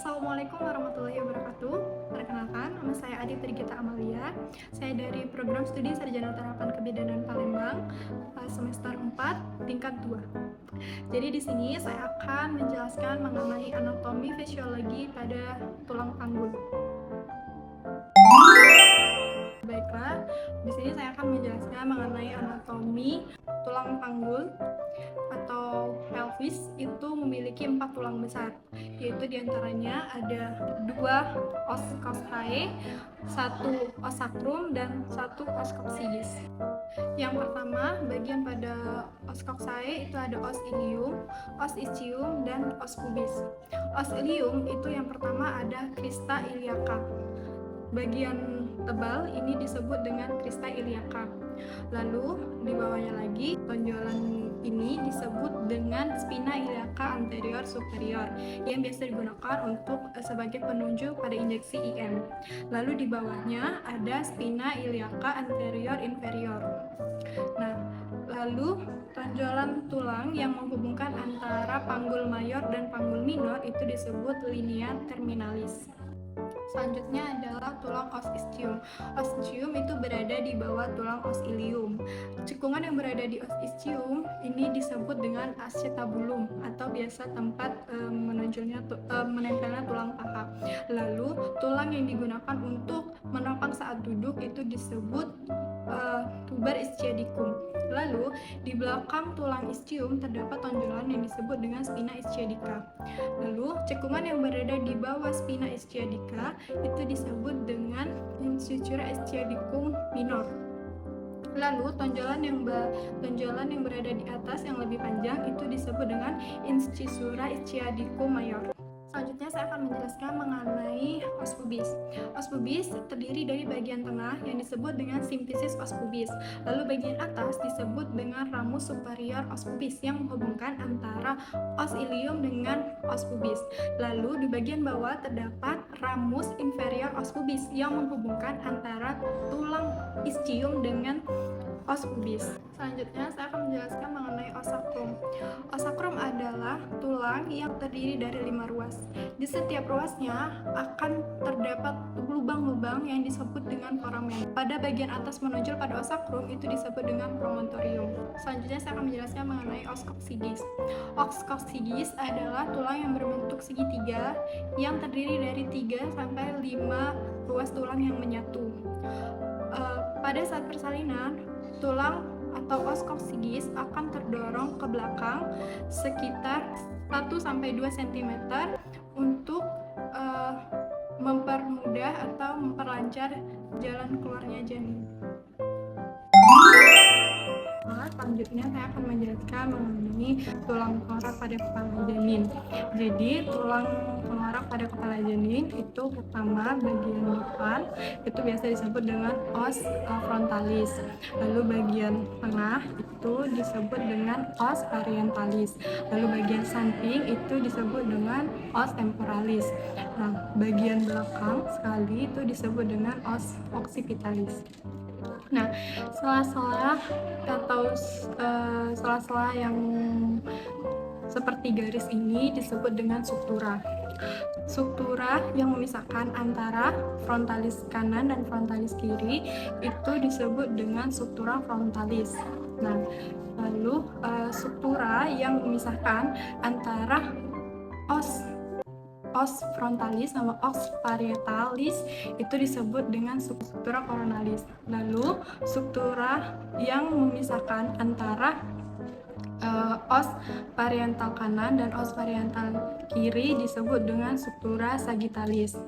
Assalamualaikum warahmatullahi wabarakatuh. Perkenalkan, nama saya Adi Trigita Amalia. Saya dari Program Studi Sarjana Terapan Kebidanan Palembang, semester 4, tingkat 2. Jadi di sini saya akan menjelaskan mengenai anatomi fisiologi pada tulang panggul. Baiklah, di sini saya akan menjelaskan mengenai anatomi tulang panggul atau pelvis. Itu memiliki 4 tulang besar, yaitu diantaranya ada 2 os coccygeae, 1 os sacrum, dan 1 os coccygeus. Yang pertama, bagian pada os coccygeae itu ada os ilium, os ischium, dan os pubis. Os ilium itu yang pertama ada crista iliaca. Bagian tebal ini disebut dengan crista iliaca. Lalu di bawahnya lagi, tonjolan ini disebut dengan spina iliaca anterior superior yang biasa digunakan untuk sebagai penunjuk pada injeksi IM. Lalu di bawahnya ada spina iliaca anterior inferior. Nah, lalu tonjolan tulang yang menghubungkan antara panggul mayor dan panggul minor itu disebut linea terminalis. Selanjutnya adalah tulang os ischium. Os ischium itu berada di bawah tulang os ilium. Cekungan yang berada di os ischium ini disebut dengan acetabulum atau biasa tempat menempelnya tulang paha. Lalu tulang yang digunakan untuk menopang saat duduk itu disebut tuber ischiadicum. Lalu di belakang tulang ischium terdapat tonjolan yang disebut dengan spina ischiadica. Lalu cekungan yang berada di bawah spina ischiadica itu disebut dengan incisura ischiadicum minor. Lalu tonjolan yang berada di atas yang lebih panjang itu disebut dengan incisura ischiadicum mayor. Selanjutnya saya akan menjelaskan mengenai os pubis. Os pubis terdiri dari bagian tengah yang disebut dengan simfisis os pubis. Lalu bagian atas disebut dengan ramus superior os pubis yang menghubungkan antara os ilium dengan os pubis. Lalu di bagian bawah terdapat ramus inferior os pubis yang menghubungkan antara tulang ischium dengan os pubis. Selanjutnya saya akan menjelaskan mengenai os sacrum. Os sacrum adalah tulang yang terdiri dari 5 ruas. Di setiap ruasnya akan terdapat lubang-lubang yang disebut dengan foramen. Pada bagian atas menonjol pada os sacrum itu disebut dengan promontorium. Selanjutnya saya akan menjelaskan mengenai os coccygeus. Os coccygeus adalah tulang yang berbentuk segitiga yang terdiri dari 3 sampai 5 ruas tulang yang menyatu. Pada saat persalinan, tulang atau os coccygeus akan terdorong ke belakang sekitar 1-2 cm untuk mempermudah atau memperlancar jalan keluarnya janin. Selanjutnya saya akan menjelaskan mengenai tulang tengkorak pada kepala janin. Jadi tulang tengkorak pada kepala janin itu pertama bagian depan itu biasa disebut dengan os frontalis. Lalu bagian tengah itu disebut dengan os orientalis. Lalu bagian samping itu disebut dengan os temporalis. Nah, bagian belakang sekali itu disebut dengan os occipitalis. Nah, sela-sela atau sela-sela yang seperti garis ini disebut dengan struktura. Struktura yang memisahkan antara frontalis kanan dan frontalis kiri itu disebut dengan struktura frontalis. Nah, lalu struktura yang memisahkan antara os frontalis sama os parietalis itu disebut dengan struktura coronalis. Lalu struktura yang memisahkan antara os parietal kanan dan os parietal kiri disebut dengan struktura sagittalis.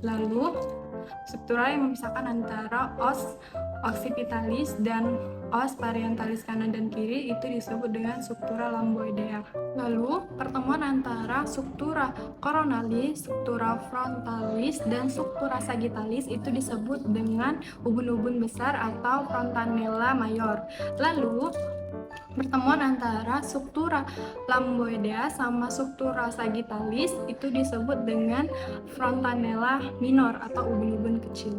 Lalu struktura yang memisahkan antara os occipitalis dan os parietalis kanan dan kiri itu disebut dengan struktura lamboidea. Lalu pertemuan antara struktura coronalis, struktura frontalis, dan struktura sagittalis itu disebut dengan ubun-ubun besar atau fontanella mayor. Lalu pertemuan antara struktura lamboidea sama struktura sagittalis itu disebut dengan fontanella minor atau ubun-ubun kecil.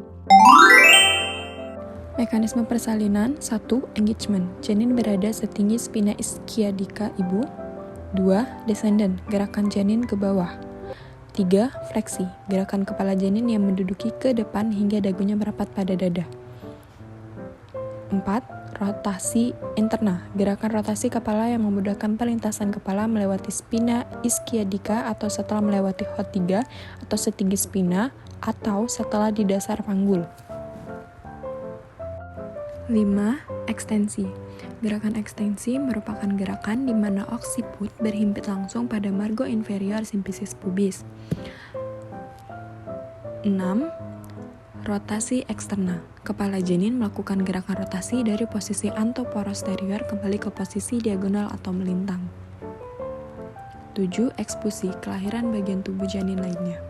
Mekanisme persalinan. 1. Engagement. Janin berada setinggi spina ischiadica ibu. 2. Descendant. Gerakan janin ke bawah. 3. Fleksi, gerakan kepala janin yang menduduki ke depan hingga dagunya merapat pada dada. 4. Rotasi interna, gerakan rotasi kepala yang memudahkan perlintasan kepala melewati spina ischiadica atau setelah melewati H3 atau setinggi spina atau setelah di dasar panggul. 5. Ekstensi. Gerakan ekstensi merupakan gerakan di mana oksiput berhimpit langsung pada margo inferior simfisis pubis. 6. Rotasi eksterna. Kepala janin melakukan gerakan rotasi dari posisi anteroposterior kembali ke posisi diagonal atau melintang. 7. Ekspusi, kelahiran bagian tubuh janin lainnya.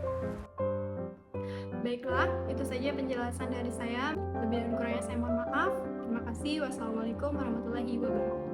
Baiklah, itu saja penjelasan dari saya. Lebih dan kurangnya saya mohon maaf. Terima kasih. Wassalamualaikum warahmatullahi wabarakatuh.